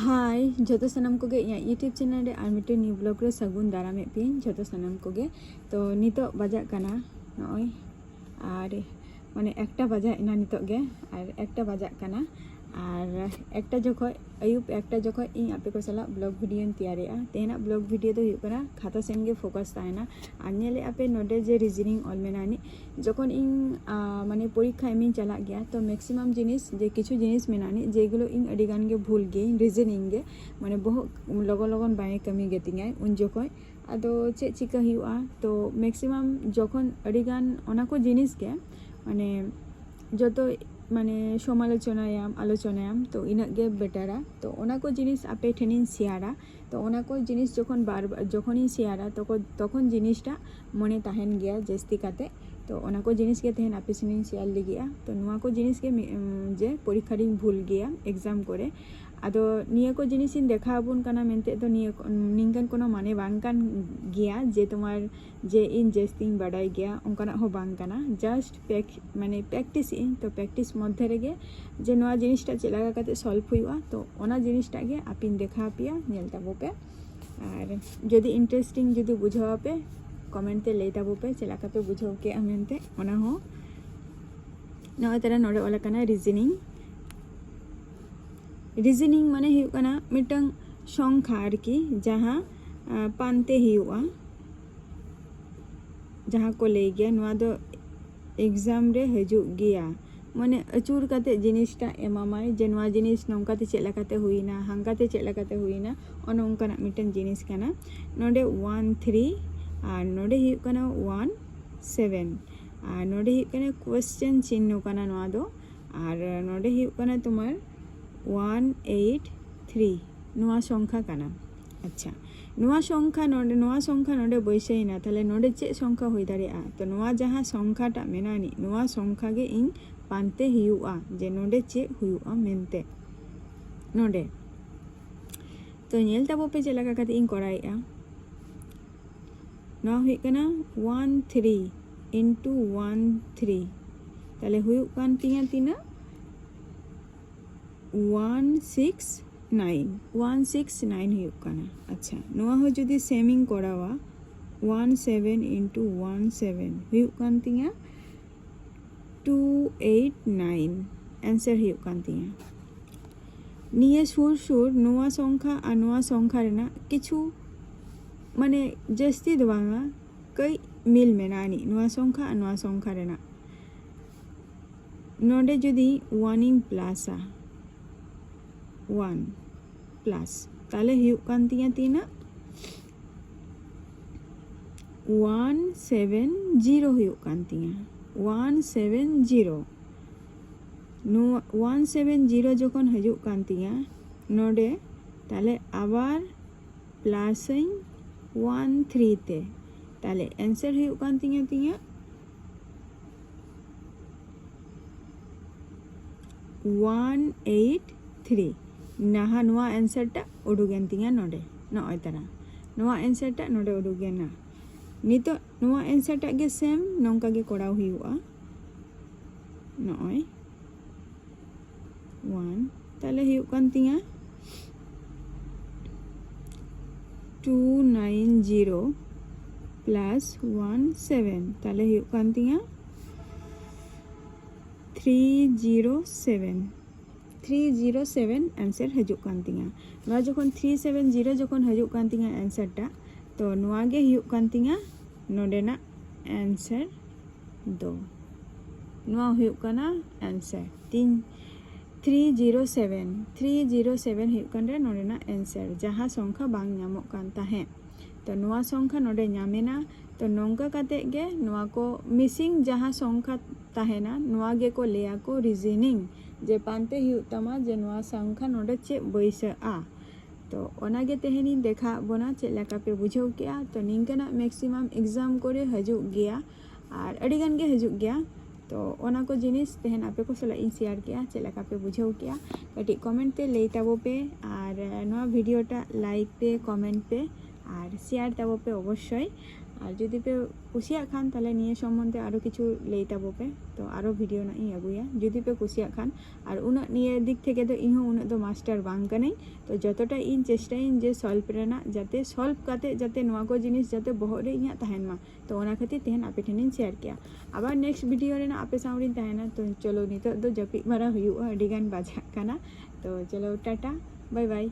हाय जो सामान को यूट्यूब चैनल रे और मिट्टे न्यू ब्लॉग रे सगुन दारामे पे जो सामान को तो नितो बजा कना नय और माने एकटा बजा इना नितो गे और एकटा बजा कना और एकटा जखो अयुब एकटा जखो इन आपे को सला ब्लॉग वीडियो तैयारेआ तेना ब्लॉग वीडियो तो हुई कना खाता सेन गे फोकस तायना और नेले आपे नोडे जे रीजनिंग ऑल मेनानी जखन इन माने परीक्षा एमिन चला गया तो मैक्सिमाम जिनिस जे किछु जिनिस मेनानी जेगुलो इन अडिगान गे भूल गे रीजनिंग गे माने बहुत लगन लगन बाय कमी गेतिंगाय उन जखो आदो चे चिका हुआ तो मैक्सिमाम जखन अडिगान ओना को जिनिस गे माने जतो माने समालोचनायाम आलोचनायाम तो इनक गे बेटारा तो ओना को जिनिस आपे ठेनिन शेयारा तो ओना को जिनिस जखन बार जखन शेयारा तखन जिनिसटा मने ताहेन गया जस्ती काते तो ओना को जिनिस के तहन आपे सेनिन शेयर लिगिया तो नुआ को जिनिस के जे परीक्षा रिन भूल गया एग्जाम करे आदो निया को जिनिस इन देखा आबुन काना मेनते तो निया निंगन कोनो माने बांग कान गया जे तुम्हार जे इन जस्तिंग बाडाई गया उनकाना हो बांग काना जस्ट माने प्रैक्टिस इन तो प्रैक्टिस मध्य रेगे जे नोआ जिनिसटा चेलागा काते सॉल्व हुआ तो ओना जिनिसटा गे आपिन देखा पिया नेल ताबो पे और जदि इंटरेस्टिंग जदि बुझावा पे कमेंट ते ले ताबो पे चेलाका पे बुझाव के अमेनते ओना हो नोआ तरा नोडे वाला काना रीजनिंग माने हुआ मिटंग संख्या आरकी जहाँ पानते हुआ जहाँ को ले गया नुआ दो एग्जाम रे हजू गया माने अचूर काते जिनिसटा एमामाय जे नुआ जिनिस नोंकाते चेलाकाते हुईना हांकाते चेलाकाते हुईना ओन ओंकाना मिटन जिनिस काना नोडे 1 3 और नोडे हुआ काना 1 7 और नोडे हुआ काना क्वेश्चन चिन्ह काना नुआ दो और नोडे हुआ काना तुम्हार 183 नुआ संख्या काना अच्छा नुआ संख्या नोडे बैसाइना ताले नोडे चे संख्या हुई दाड़ेआ तो नुआ जहाँ संख्याटा मेनानी नुआ संख्या गे इन पानते हुआ जे नोडे चे हुआ मेनते नोडे तो नेल ताबो पे चेलाका काते इन कराएआ नुआ हुई काना 13 into 13 ताले हुई कान तिया तिना 169 हुई काना अच्छा नुआ हो जदि सेमिंग करावा 17 into 17 हुई कान तिया 289 आंसर हुई कान तिया निये सुर नुआ संख्या और नुआ संख्या रेना किछु माने जस्ती दो बांगा कई मिल मेनानी नुआ संख्या और नुआ संख्या रेना नोडे जदि 1 इन प्लसा 1 प्लस ताले हुई कान तिया तीना 170 हुई कान तिया 170 नो 170 जखन हजू कान तिया नोडे ताले आबार प्लस 13 ते ताले आंसर हुई कान तिया तिया 183 नाहा नुआ आंसरटा उडुगेन तिया नोडे नय तारा नुआ आंसरटा नोडे उडुगेना नितो नुआ आंसरटा गे सेम नोंका गे कोड़ाव हुआ नय 1 ताले हुई कान तिया 290 प्लस 17 ताले हुई कान तिया 307 आंसर हजू कान तिया नुआ जखन 370 जखन हजू कान तिया आंसरटा तो नुआ गे हुई कान तिया नोडेना आंसर दो नुआ हुई काना आंसर 307 हुई कान रे नोडेना आंसर जहाँ संख्या बांग नामो कान ताहे तो नुआ संख्या नोडे नामेना तो नौका काते गे नुआ को मिसिंग जहाँ संख्या ताहेना नुआ गे को लेया को रीजनिंग जे पानते हुई तमा जे नुआ संख्या नोडे चे बैसा तो ओना गे तेहनी देखा बोना चे लेका पे बुझाव किया तो निंकना मैक्सिमम एग्जाम करे हजू गया और अडिगान गे हजू गया तो ओना को जिनिस तेहन आपे को सला इन शेयर किया चे लेका पे बुझाव किया कटी कमेंट ते ले ताबो पे और नोआ वीडियोटा लाइक पे कमेंट पे और शेयर ताबो पे अवश्य और जुदी पे कुसिया खान ताले निये सम्बन्धे आरो किछु लई ताबो पे तो आरो भिडियो ना इ अगुया जुदी पे कुसिया खान और उना निये दिक थेके तो इन उना दो मास्टर बांग कनाई तो जतटा इन चेष्टाइन जे सॉल्व रेना जाते सॉल्व काते जाते नोआ को जिनिस जाते बहर रे इया तहन मा तो ओना खातिर तेहन आपे ठेनिन शेयर किया आबार नेक्स्ट भिडियो रेना आपे साउंडिन तहना तो चलो नितो दो जपी मारा हुयुआ अडिगान बाजा काना तो चलो टाटा बाय बाय।